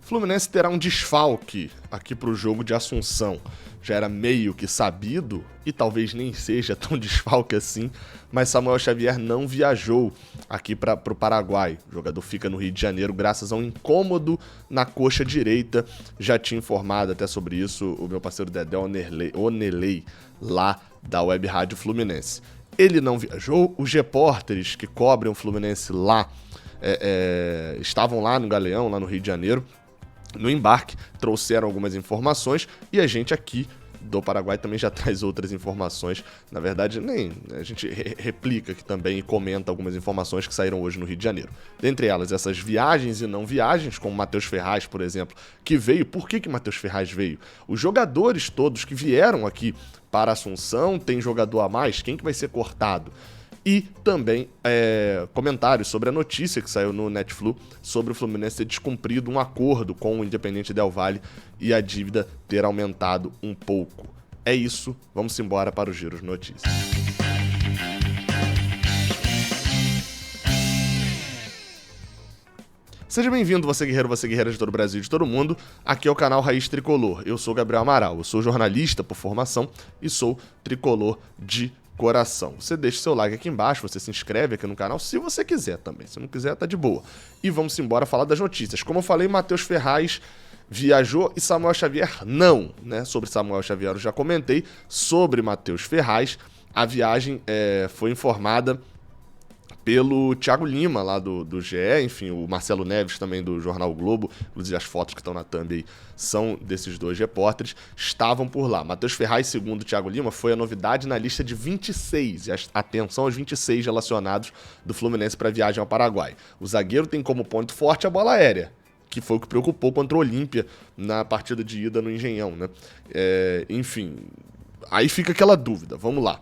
Fluminense terá um desfalque aqui para o jogo de Assunção. Já era meio que sabido, e talvez nem seja tão desfalque assim, mas Samuel Xavier não viajou aqui para o Paraguai. O jogador fica no Rio de Janeiro graças a um incômodo na coxa direita. Já tinha informado até sobre isso o meu parceiro Dedé Onelei, lá da Web Rádio Fluminense. Ele não viajou, os repórteres que cobrem o Fluminense lá estavam lá no Galeão, lá no Rio de Janeiro, no embarque, trouxeram algumas informações e a gente aqui do Paraguai também já traz outras informações. Na verdade, a gente replica aqui também e comenta algumas informações que saíram hoje no Rio de Janeiro. Dentre elas, essas viagens e não viagens, como Matheus Ferraz, por exemplo, que veio. Por que Matheus Ferraz veio? Os jogadores todos que vieram aqui para Assunção, tem jogador a mais, quem que vai ser cortado? E também comentários sobre a notícia que saiu no Netflu sobre o Fluminense ter descumprido um acordo com o Independiente Del Valle e a dívida ter aumentado um pouco. É isso, vamos embora para o Giro de Notícias. Seja bem-vindo, você guerreiro, você guerreira de todo o Brasil e de todo o mundo. Aqui é o canal Raiz Tricolor. Eu sou o Gabriel Amaral, eu sou jornalista por formação e sou tricolor de coração. Você deixa seu like aqui embaixo, você se inscreve aqui no canal se você quiser também. Se não quiser, tá de boa. E vamos embora falar das notícias. Como eu falei, Matheus Ferraz viajou e Samuel Xavier não, né? Sobre Samuel Xavier eu já comentei. Sobre Matheus Ferraz, a viagem foi informada pelo Thiago Lima, lá do GE, enfim, o Marcelo Neves também do Jornal o Globo, inclusive as fotos que estão na thumb aí são desses dois repórteres, estavam por lá. Matheus Ferraz, segundo o Thiago Lima, foi a novidade na lista de 26, e atenção aos 26 relacionados do Fluminense para a viagem ao Paraguai. O zagueiro tem como ponto forte a bola aérea, que foi o que preocupou contra o Olímpia na partida de ida no Engenhão, né? Enfim, aí fica aquela dúvida, vamos lá.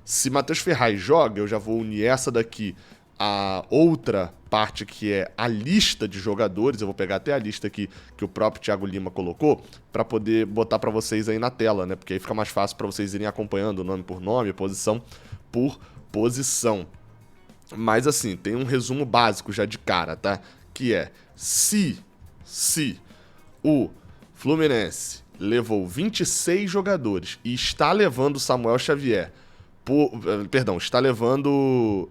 Se Matheus Ferraz joga, eu já vou unir essa daqui a outra parte que é a lista de jogadores. Eu vou pegar até a lista aqui que o próprio Thiago Lima colocou para poder botar para vocês aí na tela, né? Porque aí fica mais fácil para vocês irem acompanhando nome por nome, posição por posição. Mas assim, tem um resumo básico já de cara, tá? Que é, se o Fluminense levou 26 jogadores e está levando Samuel Xavier está levando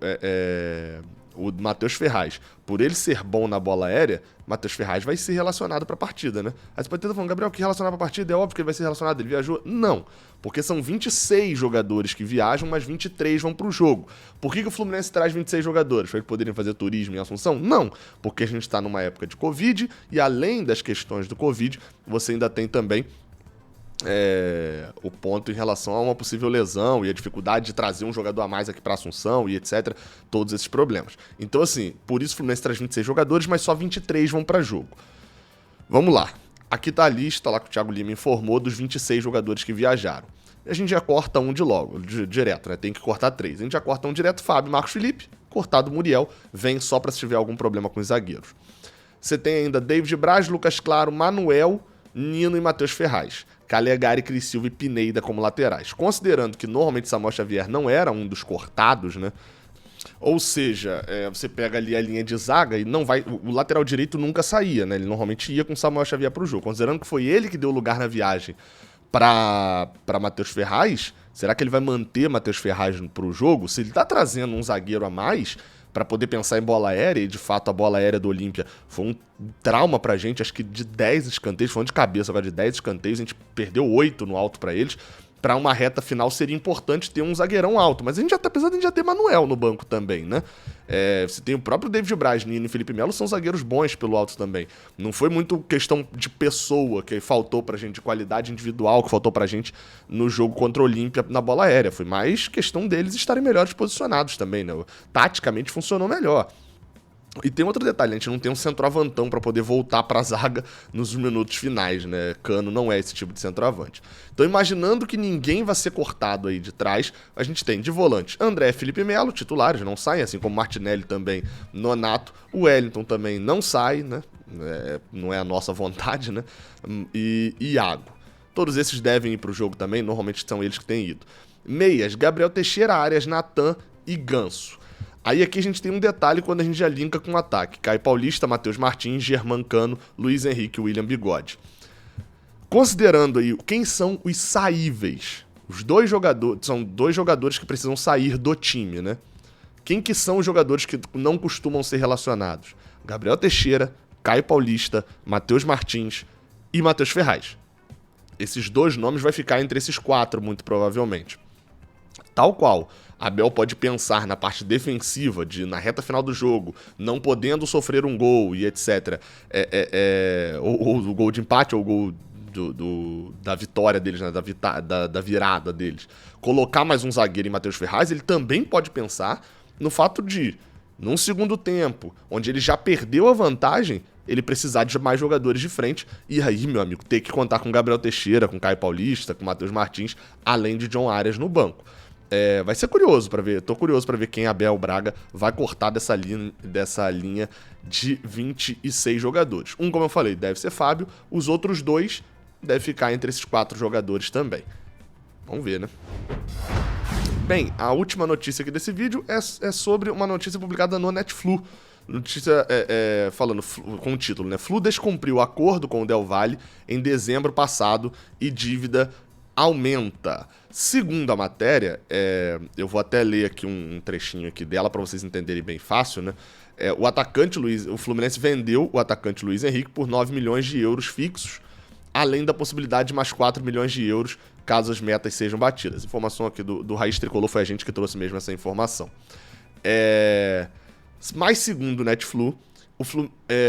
o Matheus Ferraz. Por ele ser bom na bola aérea, Matheus Ferraz vai ser relacionado para a partida, né? Aí você pode estar falando, Gabriel, que relacionar para a partida? É óbvio que ele vai ser relacionado, ele viajou? Não, porque são 26 jogadores que viajam, mas 23 vão para o jogo. Por que o Fluminense traz 26 jogadores? Para eles poderem fazer turismo em Assunção? Não, porque a gente está numa época de Covid e além das questões do Covid, você ainda tem também o ponto em relação a uma possível lesão e a dificuldade de trazer um jogador a mais aqui para Assunção e etc. Todos esses problemas. Então, assim, por isso o Fluminense traz 26 jogadores, mas só 23 vão para jogo. Vamos lá. Aqui tá a lista lá que o Thiago Lima informou dos 26 jogadores que viajaram. A gente já corta um direto, né? Tem que cortar 3. A gente já corta um direto, Fábio, Marcos Felipe, cortado Muriel, vem só para se tiver algum problema com os zagueiros. Você tem ainda David Braz, Lucas Claro, Manuel, Nino e Matheus Ferraz. Calegari, Cris Silva e Pineda como laterais. Considerando que normalmente Samuel Xavier não era um dos cortados, né? Ou seja, você pega ali a linha de zaga e não vai. O lateral direito nunca saía, né? Ele normalmente ia com Samuel Xavier pro jogo. Considerando que foi ele que deu lugar na viagem para Matheus Ferraz, será que ele vai manter Matheus Ferraz pro jogo? Se ele tá trazendo um zagueiro a mais para poder pensar em bola aérea, e de fato a bola aérea do Olímpia foi um trauma pra gente, acho que de 10 escanteios, falando de cabeça agora, de 10 escanteios, a gente perdeu 8 no alto pra eles. Pra uma reta final seria importante ter um zagueirão alto, mas a gente já tá precisando de ter Manuel no banco também, né? Você tem o próprio David Braz, Nino e Felipe Melo, são zagueiros bons pelo alto também. Não foi muito questão de pessoa que faltou pra gente, de qualidade individual que faltou pra gente no jogo contra o Olímpia na bola aérea. Foi mais questão deles estarem melhores posicionados também, né? Taticamente funcionou melhor. E tem outro detalhe, a gente não tem um centroavantão para poder voltar para a zaga nos minutos finais, né? Cano não é esse tipo de centroavante. Então, imaginando que ninguém vai ser cortado aí de trás, a gente tem de volante André, Felipe Melo, titulares, não saem, assim como Martinelli também, Nonato, o Wellington também não sai, né? Não é a nossa vontade, né? E Iago. Todos esses devem ir para o jogo também, normalmente são eles que têm ido. Meias, Gabriel Teixeira, Arias, Natan e Ganso. Aí aqui a gente tem um detalhe quando a gente já linka com o ataque. Caio Paulista, Matheus Martins, Germancano, Luiz Henrique e William Bigode. Considerando aí quem são os saíveis, os dois jogadores, são dois jogadores que precisam sair do time, né? Quem que são os jogadores que não costumam ser relacionados? Gabriel Teixeira, Caio Paulista, Matheus Martins e Matheus Ferraz. Esses dois nomes vai ficar entre esses quatro, muito provavelmente. Tal qual Abel pode pensar na parte defensiva, na reta final do jogo, não podendo sofrer um gol e etc. Ou o gol de empate ou o gol da vitória deles, né, da virada deles. Colocar mais um zagueiro em Matheus Ferraz, ele também pode pensar no fato de, num segundo tempo, onde ele já perdeu a vantagem, ele precisar de mais jogadores de frente. E aí, meu amigo, ter que contar com Gabriel Teixeira, com Caio Paulista, com Matheus Martins, além de John Arias no banco. Vai ser curioso para ver, tô curioso para ver quem Abel Braga vai cortar dessa linha de 26 jogadores. Um, como eu falei, deve ser Fábio, os outros dois devem ficar entre esses 4 jogadores também. Vamos ver, né? Bem, a última notícia aqui desse vídeo é sobre uma notícia publicada no Netflu. Notícia falando com o título, né? Flu descumpriu o acordo com o Del Valle em dezembro passado e dívida aumenta. Segundo a matéria, eu vou até ler aqui um trechinho aqui dela para vocês entenderem bem fácil, né? O Fluminense vendeu o atacante Luiz Henrique por 9 milhões de euros fixos, além da possibilidade de mais 4 milhões de euros caso as metas sejam batidas. Informação aqui do Raiz Tricolor, foi a gente que trouxe mesmo essa informação. Mas segundo o Netflu,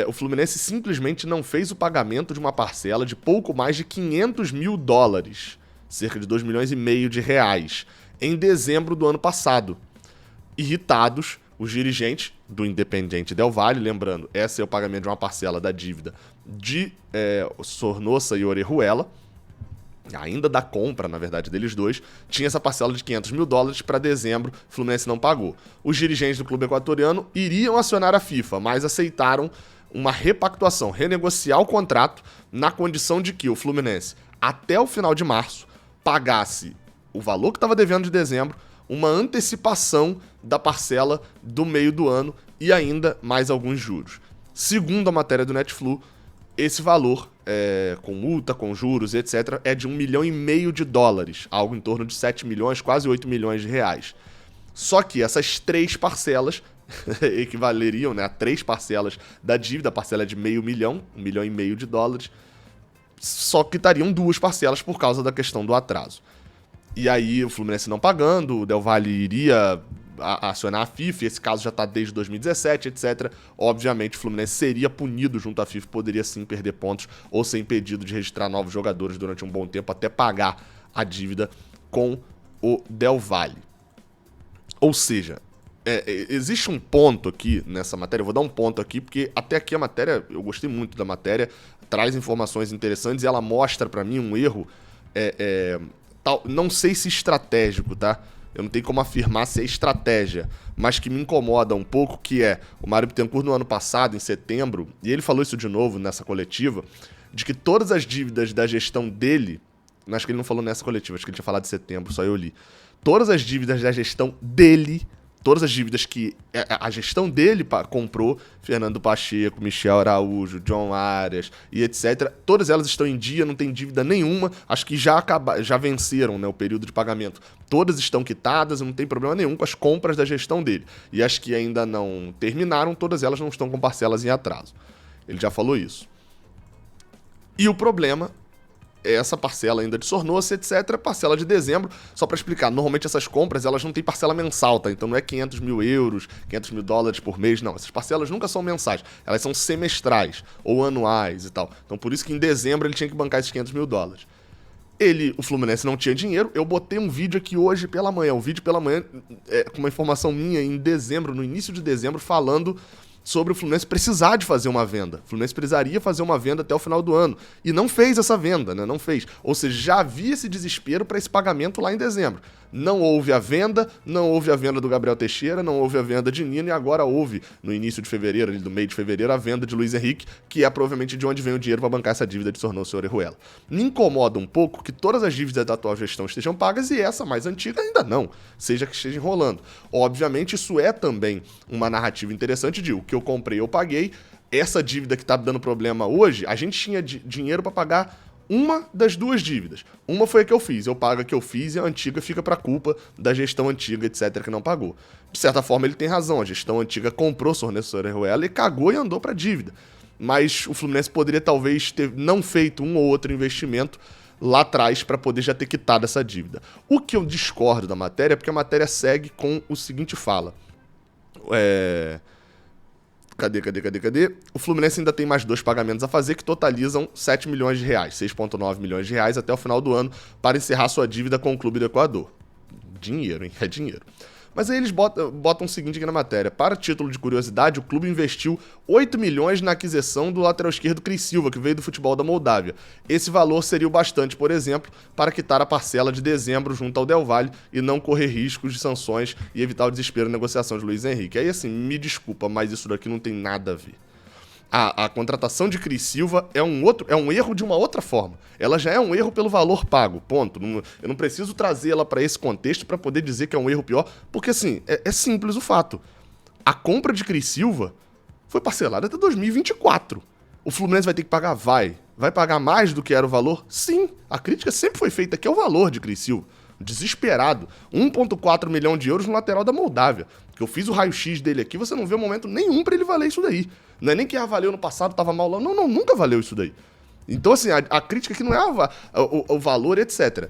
o Fluminense simplesmente não fez o pagamento de uma parcela de pouco mais de 500 mil dólares, cerca de 2 milhões e meio de reais, em dezembro do ano passado. Irritados, os dirigentes do Independiente Del Valle, lembrando, esse é o pagamento de uma parcela da dívida de Sornosa e Orejuela, ainda da compra, na verdade, deles dois, tinha essa parcela de 500 mil dólares para dezembro, o Fluminense não pagou. Os dirigentes do clube equatoriano iriam acionar a FIFA, mas aceitaram uma repactuação, renegociar o contrato na condição de que o Fluminense, até o final de março, pagasse o valor que estava devendo de dezembro, uma antecipação da parcela do meio do ano e ainda mais alguns juros. Segundo a matéria do Netflu, esse valor, com multa, com juros, etc., é de 1,5 milhão de dólares, algo em torno de 7 milhões, quase 8 milhões de reais. Só que essas 3 parcelas equivaleriam, né, a 3 parcelas da dívida, a parcela é de 0,5 milhão, 1,5 milhão de dólares, só que estariam 2 parcelas por causa da questão do atraso. E aí o Fluminense não pagando, o Del Valle iria acionar a FIFA, esse caso já está desde 2017, etc. Obviamente o Fluminense seria punido junto à FIFA, poderia sim perder pontos ou ser impedido de registrar novos jogadores durante um bom tempo até pagar a dívida com o Del Valle. Ou seja, existe um ponto aqui nessa matéria, eu vou dar um ponto aqui, porque até aqui a matéria, eu gostei muito da matéria, traz informações interessantes e ela mostra pra mim um erro, não sei se estratégico, tá? Eu não tenho como afirmar se é estratégia, mas que me incomoda um pouco, que é o Mário Bittencourt no ano passado, em setembro, e ele falou isso de novo nessa coletiva, de que todas as dívidas da gestão dele, acho que ele não falou nessa coletiva, acho que ele tinha falado de setembro, só eu li, todas as dívidas da gestão dele, todas as dívidas que a gestão dele comprou, Fernando Pacheco, Michel Araújo, John Arias e etc., todas elas estão em dia, não tem dívida nenhuma, acho que já venceram, né, o período de pagamento. Todas estão quitadas, não tem problema nenhum com as compras da gestão dele. E as que ainda não terminaram, todas elas não estão com parcelas em atraso. Ele já falou isso. E o problema essa parcela ainda de Sornosa, etc., parcela de dezembro, só para explicar, normalmente essas compras, elas não têm parcela mensal, tá? Então não é 500 mil euros, 500 mil dólares por mês, não. Essas parcelas nunca são mensais, elas são semestrais ou anuais e tal. Então por isso que em dezembro ele tinha que bancar esses 500 mil dólares. O Fluminense não tinha dinheiro, eu botei um vídeo aqui hoje pela manhã, com uma informação minha em dezembro, no início de dezembro, falando sobre o Fluminense precisar de fazer uma venda. O Fluminense precisaria fazer uma venda até o final do ano. E não fez essa venda, né? Não fez. Ou seja, já havia esse desespero para esse pagamento lá em dezembro. Não houve a venda, do Gabriel Teixeira, não houve a venda de Nino, e agora houve, no início de fevereiro, do meio de fevereiro, a venda de Luiz Henrique, que é provavelmente de onde vem o dinheiro para bancar essa dívida de Sornosa e Orejuela. Me incomoda um pouco que todas as dívidas da atual gestão estejam pagas e essa mais antiga ainda não, seja que esteja enrolando. Obviamente, isso é também uma narrativa interessante de o que eu comprei eu paguei. Essa dívida que tá dando problema hoje, a gente tinha dinheiro para pagar uma das duas dívidas. Uma foi a que eu fiz, eu pago a que eu fiz e a antiga fica pra culpa da gestão antiga, etc, que não pagou. De certa forma ele tem razão, a gestão antiga comprou Sornosa e Orejuela e cagou e andou pra dívida. Mas o Fluminense poderia talvez ter não feito um ou outro investimento lá atrás para poder já ter quitado essa dívida. O que eu discordo da matéria é porque a matéria segue com o seguinte fala. Cadê? O Fluminense ainda tem mais 2 pagamentos a fazer que totalizam 7 milhões de reais, 6,9 milhões de reais até o final do ano para encerrar sua dívida com o Clube do Equador. Dinheiro, hein? É dinheiro. Mas aí eles botam o seguinte aqui na matéria. Para título de curiosidade, o clube investiu 8 milhões na aquisição do lateral esquerdo Cris Silva, que veio do futebol da Moldávia. Esse valor seria o bastante, por exemplo, para quitar a parcela de dezembro junto ao Del Valle e não correr riscos de sanções e evitar o desespero na negociação de Luiz Henrique. Aí assim, me desculpa, mas isso daqui não tem nada a ver. A contratação de Cris Silva é um erro de uma outra forma. Ela já é um erro pelo valor pago, ponto. Eu não preciso trazê-la para esse contexto para poder dizer que é um erro pior, porque assim, é simples o fato. A compra de Cris Silva foi parcelada até 2024. O Fluminense vai ter que pagar? Vai pagar mais do que era o valor? Sim, a crítica sempre foi feita, que é o valor de Cris Silva. Desesperado. 1,4 milhão de euros no lateral da Moldávia. Que eu fiz o raio-x dele aqui, você não vê momento nenhum pra ele valer isso daí. Não é nem que valeu no passado, tava mal lá. Não, nunca valeu isso daí. Então, assim, a crítica aqui não é o valor, etc.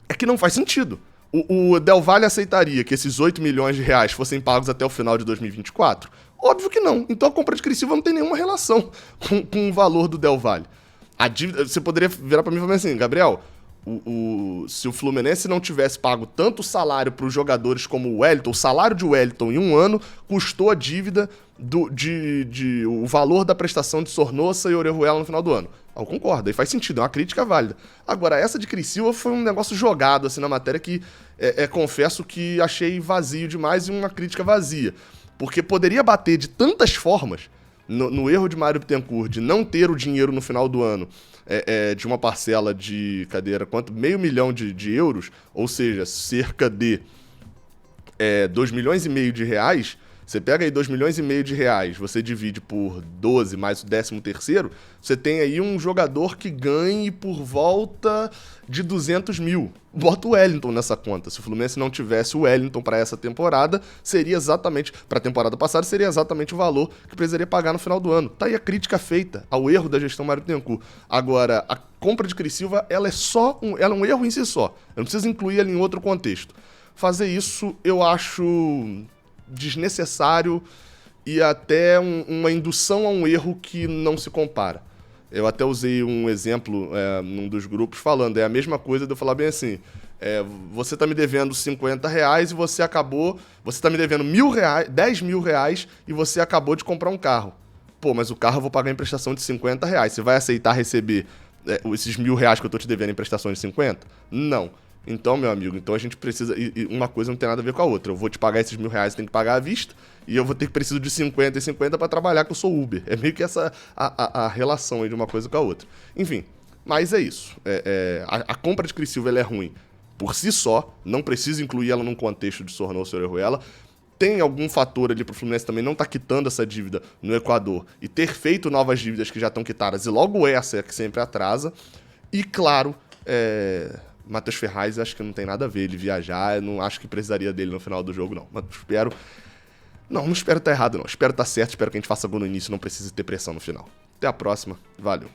É que não faz sentido. O Del Valle aceitaria que esses 8 milhões de reais fossem pagos até o final de 2024? Óbvio que não. Então a compra de Cris Silva não tem nenhuma relação com o valor do Del Valle. A dívida, você poderia virar pra mim e falar assim, Gabriel, se o Fluminense não tivesse pago tanto salário para os jogadores como o Wellington, o salário de Wellington em um ano custou a dívida o valor da prestação de Sornosa e Orejuela no final do ano. Eu concordo, aí faz sentido, é uma crítica válida. Agora, essa de Cris Silva foi um negócio jogado assim na matéria que confesso que achei vazio demais e uma crítica vazia. Porque poderia bater de tantas formas no erro de Mário Bittencourt de não ter o dinheiro no final do ano de uma parcela de, quanto? $500 milhão de euros, ou seja, cerca de 2 milhões e meio de reais. Você pega aí 2 milhões e meio de reais, você divide por 12 mais o 13º, você tem aí um jogador que ganhe por volta de 200 mil. Bota o Wellington nessa conta. Se o Fluminense não tivesse o Wellington para essa temporada, seria exatamente, para a temporada passada, seria exatamente o valor que precisaria pagar no final do ano. Tá aí a crítica feita ao erro da gestão Mário Bittencourt. Agora, a compra de Cris Silva, ela é um erro em si só. Eu não preciso incluir ela em outro contexto. Fazer isso, eu acho desnecessário e até uma indução a um erro que não se compara. Eu até usei um exemplo num dos grupos falando, é a mesma coisa de eu falar bem assim, você tá me devendo R$50 e você tá me devendo R$10 mil e você acabou de comprar um carro. Pô, mas o carro eu vou pagar em prestação de R$50. Você vai aceitar receber esses R$1.000 que eu tô te devendo em prestação de 50? Não. Então, meu amigo, a gente precisa... E uma coisa não tem nada a ver com a outra. Eu vou te pagar esses R$1.000, você tem que pagar à vista, e eu vou ter que preciso de 50 e 50 para trabalhar, que eu sou Uber. É meio que essa a relação aí de uma coisa com a outra. Enfim, mas é isso. A compra de Cris Silva ela é ruim por si só, não precisa incluir ela num contexto de Sornosa e Orejuela. Tem algum fator ali pro Fluminense também não estar quitando essa dívida no Equador e ter feito novas dívidas que já estão quitadas, e logo essa é que sempre atrasa. E, claro, Matheus Ferraz, acho que não tem nada a ver ele viajar, eu não acho que precisaria dele no final do jogo, não. Mas espero... Não espero estar errado, não. Espero estar certo, espero que a gente faça gol no início e não precise ter pressão no final. Até a próxima, valeu.